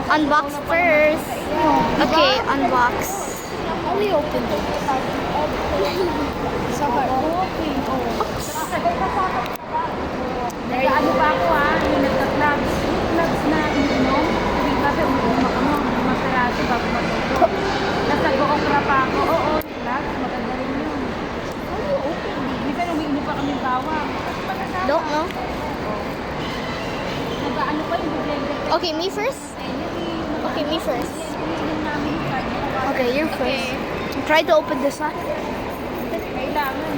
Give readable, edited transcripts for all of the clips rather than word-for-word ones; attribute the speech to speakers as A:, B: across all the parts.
A: Unbox first. Okay, unbox.
B: How we open it? Sa bar.
C: Nag-ano pa ako yung nagka-clubs. Clubs na ininom. Hindi kasi uminom ako nung masarado bago matuto. Nasa-go-okra pa ako. Oo, clubs. Maganda rin yun.
B: How you open it?
C: Minsan umiinom pa kami bawang.
A: Don't know.
C: Nag-ano pa yung blender.
A: Okay, me first. Okay, me first. Okay, you're first. Try to open this one.
C: Kailangan.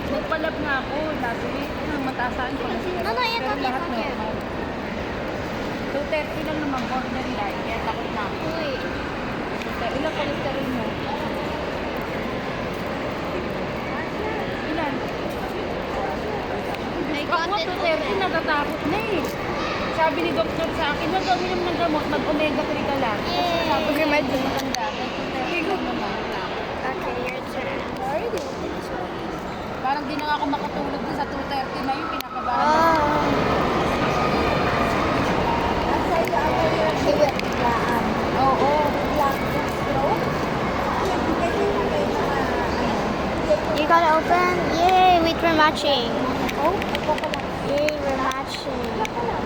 C: Nagpalab nga ako last week. Nang mataasan ko.
A: No, no, yan,
C: Pero
A: yan,
C: lahat
A: yan.
C: normal. 230 lang naman border line. Kaya takot na ako.
A: Uy.
C: Ilang cholesterol mo? Ilan?
A: I
C: Ako
A: got it
C: 230
A: open.
C: natatakot na eh. Sabi ni doktor sa akin, huwag gawin naman ng gamot, mag-omega 3 ka lang.
A: Yay!
C: Sabi ni medyo maganda. Tigog naman.
A: Okay, your turn.
B: Already open this one.
C: Parang di na nga ako makatulog dun sa 230 na yung pinakabahan.
A: Oh.
B: Asa yung ako yung biglaan.
C: Oo.
B: Black stroke.
A: You gotta open. Yay, wait, we're matching.
B: Oh, ako pala.
A: Yay, we're matching.
B: Wala ka lang.